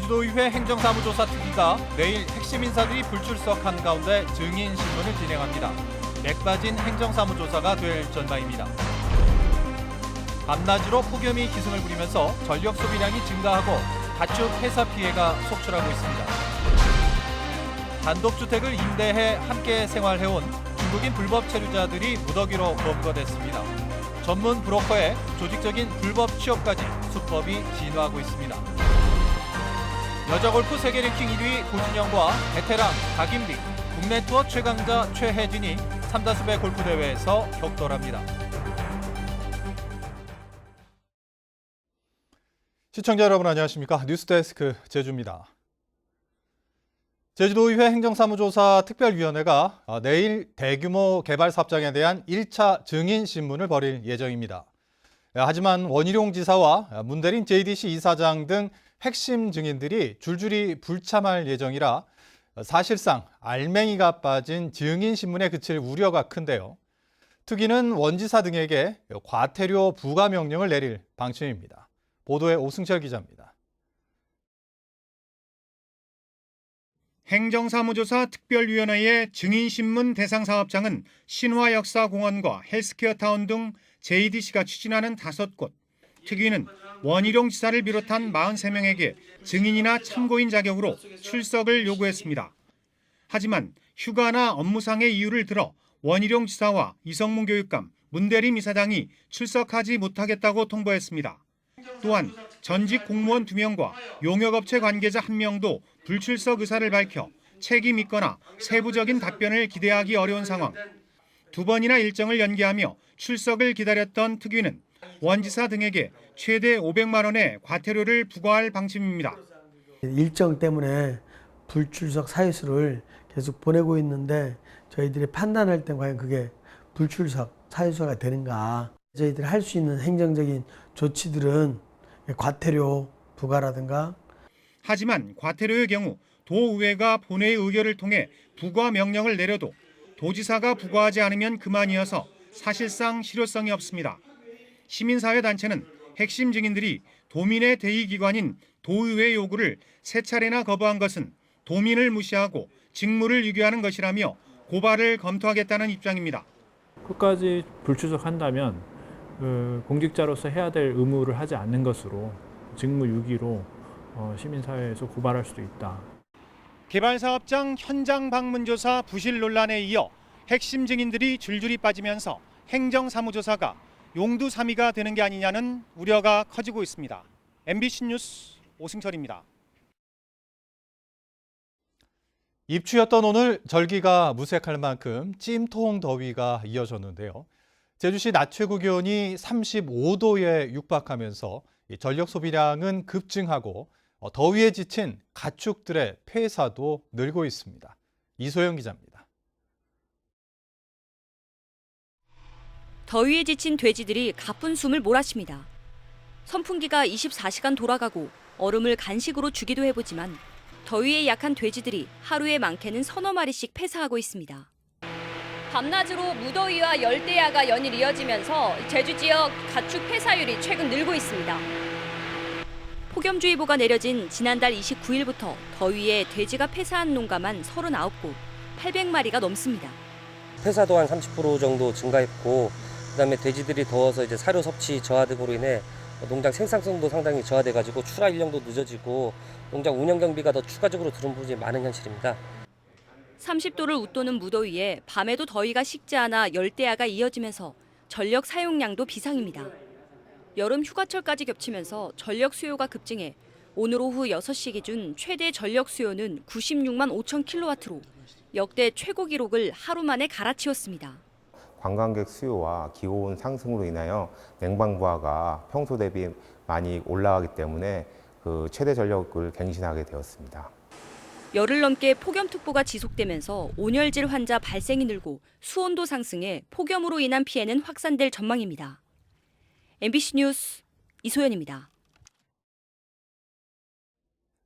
제주도의회 행정사무조사 특위가 내일 핵심 인사들이 불출석한 가운데 증인 신문을 진행합니다. 맥빠진 행정사무조사가 될 전망입니다. 밤낮으로 폭염이 기승을 부리면서 전력 소비량이 증가하고 가축 폐사 피해가 속출하고 있습니다. 단독주택을 임대해 함께 생활해온 중국인 불법 체류자들이 무더기로 검거됐습니다. 전문 브로커의 조직적인 불법 취업까지 수법이 진화하고 있습니다. 여자 골프 세계 랭킹 1위 고진영과 베테랑 박인비, 국내 투어 최강자 최혜진이 3다수배 골프 대회에서 격돌합니다. 시청자 여러분 안녕하십니까? 뉴스데스크 제주입니다. 제주도의회 행정사무조사 특별위원회가 내일 대규모 개발 사업장에 대한 1차 증인 신문을 벌일 예정입니다. 하지만 원희룡 지사와 문대림 JDC 이사장 등 핵심 증인들이 줄줄이 불참할 예정이라 사실상 알맹이가 빠진 증인 신문에 그칠 우려가 큰데요. 특위는 원지사 등에게 과태료 부과 명령을 내릴 방침입니다. 보도에 오승철 기자입니다. 행정사무조사 특별위원회의 증인신문 대상 사업장은 신화역사공원과 헬스케어타운 등 JDC가 추진하는 5곳. 특위는 원희룡 지사를 비롯한 43명에게 증인이나 참고인 자격으로 출석을 요구했습니다. 하지만 휴가나 업무상의 이유를 들어 원희룡 지사와 이성문 교육감, 문대림 이사장이 출석하지 못하겠다고 통보했습니다. 또한 전직 공무원 2명과 용역업체 관계자 1명도 불출석 의사를 밝혀 책임 있거나 세부적인 답변을 기대하기 어려운 상황. 2번이나 일정을 연기하며 출석을 기다렸던 특위는 원지사 등에게 최대 500만 원의 과태료를 부과할 방침입니다. 일정 때문에 불출석 사유수를 계속 보내고 있는데 저희들이 판단할 때 과연 그게 불출석 사유수가 되는가. 저희들이 할 수 있는 행정적인 조치들은 과태료 부과라든가. 하지만 과태료의 경우 도의회가 본회의 의결을 통해 부과 명령을 내려도 도지사가 부과하지 않으면 그만이어서 사실상 실효성이 없습니다. 시민사회단체는 핵심 증인들이 도민의 대의기관인 도의회 요구를 3차례나 거부한 것은 도민을 무시하고 직무를 유기하는 것이라며 고발을 검토하겠다는 입장입니다. 끝까지 불출석한다면 공직자로서 해야 될 의무를 하지 않는 것으로 직무유기로 시민사회에서 고발할 수도 있다. 개발사업장 현장 방문조사 부실 논란에 이어 핵심 증인들이 줄줄이 빠지면서 행정사무조사가 용두사미가 되는 게 아니냐는 우려가 커지고 있습니다. MBC 뉴스 오승철입니다. 입추였던 오늘 절기가 무색할 만큼 찜통 더위가 이어졌는데요. 제주시 낮 최고 기온이 35도에 육박하면서 전력 소비량은 급증하고 더위에 지친 가축들의 폐사도 늘고 있습니다. 이소영 기자입니다. 더위에 지친 돼지들이 가쁜 숨을 몰아쉽니다. 선풍기가 24시간 돌아가고 얼음을 간식으로 주기도 해보지만 더위에 약한 돼지들이 하루에 많게는 서너 마리씩 폐사하고 있습니다. 밤낮으로 무더위와 열대야가 연일 이어지면서 제주 지역 가축 폐사율이 최근 늘고 있습니다. 폭염주의보가 내려진 지난달 29일부터 더위에 돼지가 폐사한 농가만 39곳, 800마리가 넘습니다. 폐사도 한 30% 정도 증가했고, 그다음에 돼지들이 더워서 이제 사료 섭취 저하 등으로 인해 농장 생산성도 상당히 저하돼가지고 출하 일정도 늦어지고 농장 운영 경비가 더 추가적으로 들어온 부분이 많은 현실입니다. 30도를 웃도는 무더위에 밤에도 더위가 식지 않아 열대야가 이어지면서 전력 사용량도 비상입니다. 여름 휴가철까지 겹치면서 전력 수요가 급증해 오늘 오후 6시 기준 최대 전력 수요는 96만 5천 킬로와트로 역대 최고 기록을 하루 만에 갈아치웠습니다. 관광객 수요와 기온 상승으로 인하여 냉방부하가 평소 대비 많이 올라가기 때문에 그 최대 전력을 갱신하게 되었습니다. 열흘 넘게 폭염특보가 지속되면서 온열질 환자 발생이 늘고 수온도 상승해 폭염으로 인한 피해는 확산될 전망입니다. MBC 뉴스 이소연입니다.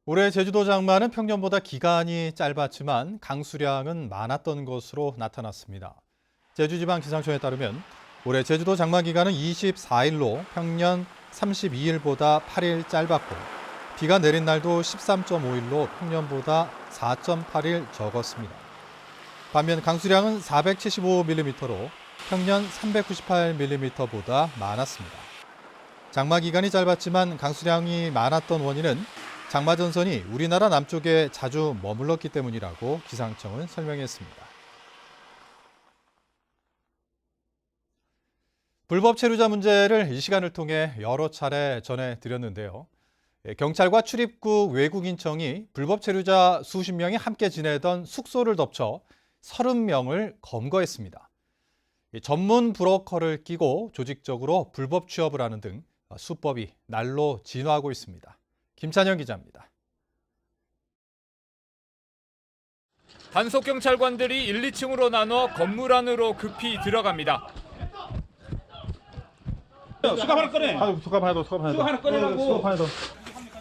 올해 제주도 장마는 평년보다 기간이 짧았지만 강수량은 많았던 것으로 나타났습니다. 제주지방기상청에 따르면 올해 제주도 장마 기간은 24일로 평년 32일보다 8일 짧았고 비가 내린 날도 13.5일로 평년보다 4.8일 적었습니다. 반면 강수량은 475mm로 평년 398mm보다 많았습니다. 장마 기간이 짧았지만 강수량이 많았던 원인은 장마 전선이 우리나라 남쪽에 자주 머물렀기 때문이라고 기상청은 설명했습니다. 불법 체류자 문제를 이 시간을 통해 여러 차례 전해드렸는데요. 경찰과 출입국 외국인청이 불법 체류자 수십 명이 함께 지내던 숙소를 덮쳐 30명을 검거했습니다. 전문 브로커를 끼고 조직적으로 불법 취업을 하는 등 수법이 날로 진화하고 있습니다. 김찬영 기자입니다. 단속 경찰관들이 1, 2층으로 나눠 건물 안으로 급히 들어갑니다. 수갑 하나 꺼내. 수갑 하나 꺼내라고.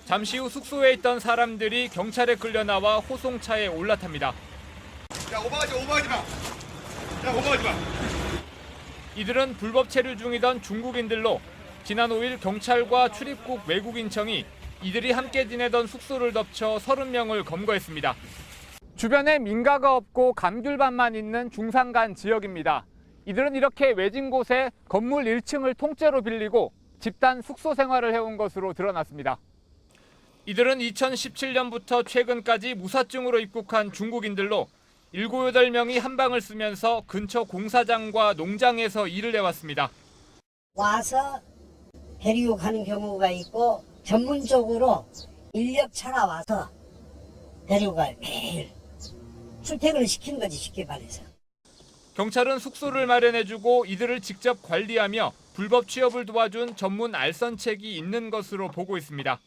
잠시 후 숙소에 있던 사람들이 경찰에 끌려 나와 호송차에 올라탑니다. 야, 오버하지 마. 야, 오버하지 마. 이들은 불법 체류 중이던 중국인들로 지난 5일 경찰과 출입국 외국인청이 이들이 함께 지내던 숙소를 덮쳐 30명을 검거했습니다. 주변에 민가가 없고 감귤밭만 있는 중산간 지역입니다. 이들은 이렇게 외진 곳에 건물 1층을 통째로 빌리고 집단 숙소 생활을 해온 것으로 드러났습니다. 이들은 2017년부터 최근까지 무사증으로 입국한 중국인들로 7, 8명이 한 방을 쓰면서 근처 공사장과 농장에서 일을 해왔습니다. 와서 데리고 가는 경우가 있고 전문적으로 인력차가 와서 데리고 가요. 매일 출퇴근을 시킨 거지, 쉽게 말해서. 경찰은 숙소를 마련해주고 이들을 직접 관리하며 불법 취업을 도와준 전문 알선책이 있는 것으로 보고 있습니다.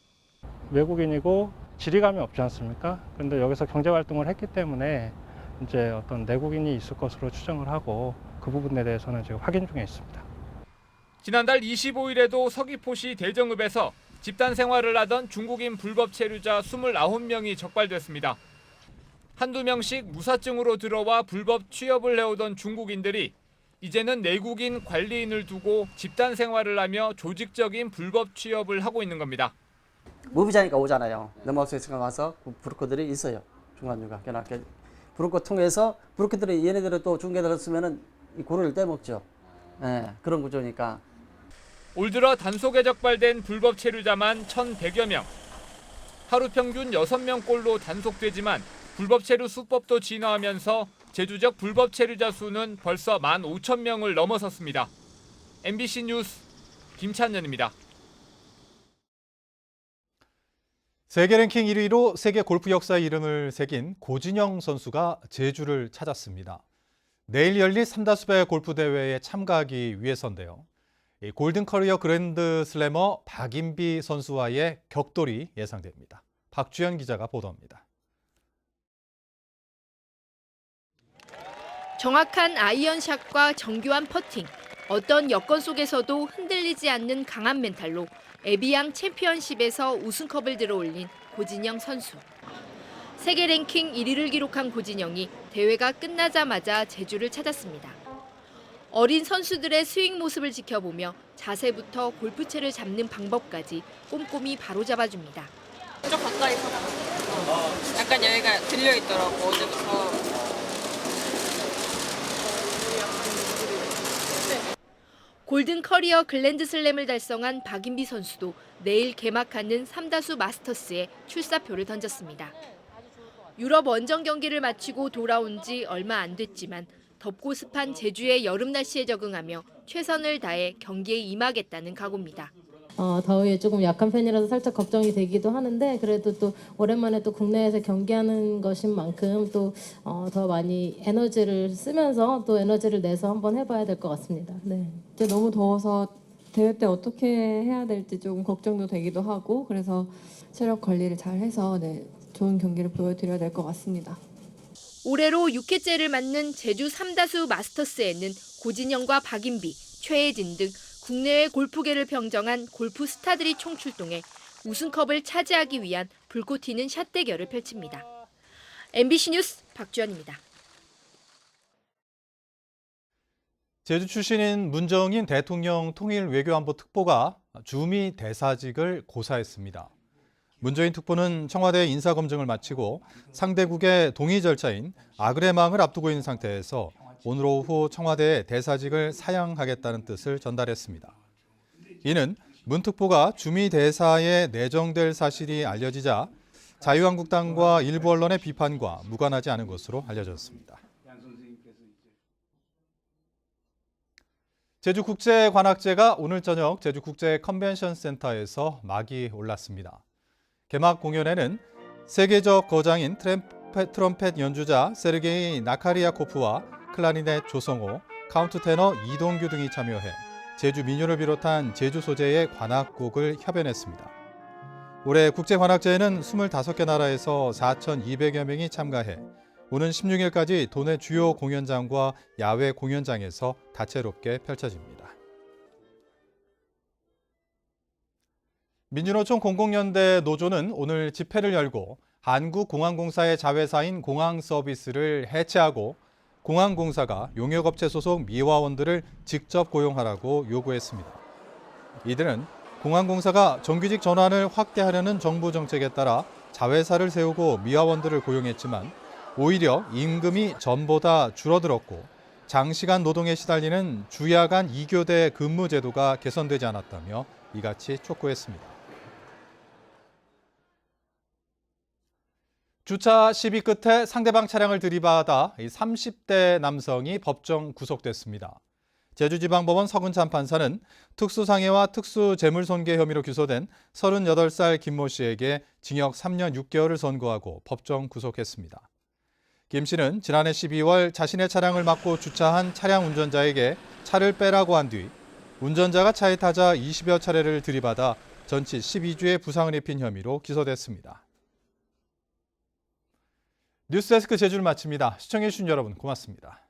외국인이고 지리감이 없지 않습니까? 그런데 여기서 경제활동을 했기 때문에 이제 어떤 내국인이 있을 것으로 추정을 하고 그 부분에 대해서는 지금 확인 중에 있습니다. 지난달 25일에도 서귀포시 대정읍에서 집단 생활을 하던 중국인 불법 체류자 29명이 적발됐습니다. 한두 명씩 무사증으로 들어와 불법 취업을 해오던 중국인들이 이제는 내국인 관리인을 두고 집단 생활을 하며 조직적인 불법 취업을 하고 있는 겁니다. 무비자니까 오잖아요. 넘어서 와서 브로커들이 있어요. 중간중간. 브로커 통해서 브로커들이 얘네들은 또 중개들을 쓰면은 이 고를 떼먹죠. 네, 그런 구조니까. 올 들어 단속에 적발된 불법 체류자만 1,100여 명. 하루 평균 6명꼴로 단속되지만 불법 체류 수법도 진화하면서 제주적 불법 체류자 수는 벌써 15,000명을 넘어섰습니다. MBC 뉴스 김찬현입니다. 세계 랭킹 1위로 세계 골프 역사의 이름을 새긴 고진영 선수가 제주를 찾았습니다. 내일 열릴 삼다수배 골프 대회에 참가하기 위해서인데요. 골든 커리어 그랜드 슬래머 박인비 선수와의 격돌이 예상됩니다. 박주연 기자가 보도합니다. 정확한 아이언샷과 정교한 퍼팅, 어떤 여건 속에서도 흔들리지 않는 강한 멘탈로 에비앙 챔피언십에서 우승컵을 들어올린 고진영 선수. 세계 랭킹 1위를 기록한 고진영이 대회가 끝나자마자 제주를 찾았습니다. 어린 선수들의 스윙 모습을 지켜보며 자세부터 골프채를 잡는 방법까지 꼼꼼히 바로잡아줍니다. 좀 가까이서 약간 여기가 들려있더라고, 어제부터. 골든 커리어 글랜드 슬램을 달성한 박인비 선수도 내일 개막하는 삼다수 마스터스에 출사표를 던졌습니다. 유럽 원정 경기를 마치고 돌아온 지 얼마 안 됐지만 덥고 습한 제주의 여름 날씨에 적응하며 최선을 다해 경기에 임하겠다는 각오입니다. 더위에 조금 약한 편이라서 살짝 걱정이 되기도 하는데 그래도 또 오랜만에 또 국내에서 경기하는 것인 만큼 또 더 많이 에너지를 쓰면서 또 에너지를 내서 한번 해봐야 될 것 같습니다. 네. 이제 너무 더워서 대회 때 어떻게 해야 될지 조금 걱정도 되기도 하고 그래서 체력 관리를 잘 해서 좋은 경기를 보여드려야 될 것 같습니다. 올해로 6회째를 맞는 제주 삼다수 마스터스에는 고진영과 박인비, 최혜진 등 국내외 골프계를 평정한 골프 스타들이 총출동해 우승컵을 차지하기 위한 불꽃 튀는 샷 대결을 펼칩니다. MBC 뉴스 박주연입니다. 제주 출신인 문정인 대통령 통일외교안보 특보가 주미 대사직을 고사했습니다. 문재인 특보는 청와대 인사검증을 마치고 상대국의 동의 절차인 아그레망을 앞두고 있는 상태에서 오늘 오후 청와대에 대사직을 사양하겠다는 뜻을 전달했습니다. 이는 문 특보가 주미 대사에 내정될 사실이 알려지자 자유한국당과 일부 언론의 비판과 무관하지 않은 것으로 알려졌습니다. 제주국제관악제가 오늘 저녁 제주국제컨벤션센터에서 막이 올랐습니다. 개막 공연에는 세계적 거장인 트럼펫 연주자 세르게이 나카리아코프와 클라리넷 조성호, 카운트 테너 이동규 등이 참여해 제주 민요를 비롯한 제주 소재의 관악곡을 협연했습니다. 올해 국제관악제에는 25개 나라에서 4,200여 명이 참가해 오는 16일까지 도내 주요 공연장과 야외 공연장에서 다채롭게 펼쳐집니다. 민주노총 공공연대 노조는 오늘 집회를 열고 한국공항공사의 자회사인 공항서비스를 해체하고 공항공사가 용역업체 소속 미화원들을 직접 고용하라고 요구했습니다. 이들은 공항공사가 정규직 전환을 확대하려는 정부 정책에 따라 자회사를 세우고 미화원들을 고용했지만 오히려 임금이 전보다 줄어들었고 장시간 노동에 시달리는 주야간 2교대 근무 제도가 개선되지 않았다며 이같이 촉구했습니다. 주차 시비 끝에 상대방 차량을 들이받아 30대 남성이 법정 구속됐습니다. 제주지방법원 서근찬 판사는 특수상해와 특수재물손괴 혐의로 기소된 38살 김모 씨에게 징역 3년 6개월을 선고하고 법정 구속했습니다. 김 씨는 지난해 12월 자신의 차량을 막고 주차한 차량 운전자에게 차를 빼라고 한 뒤 운전자가 차에 타자 20여 차례를 들이받아 전치 12주의 부상을 입힌 혐의로 기소됐습니다. 뉴스데스크 제주를 마칩니다. 시청해주신 여러분 고맙습니다.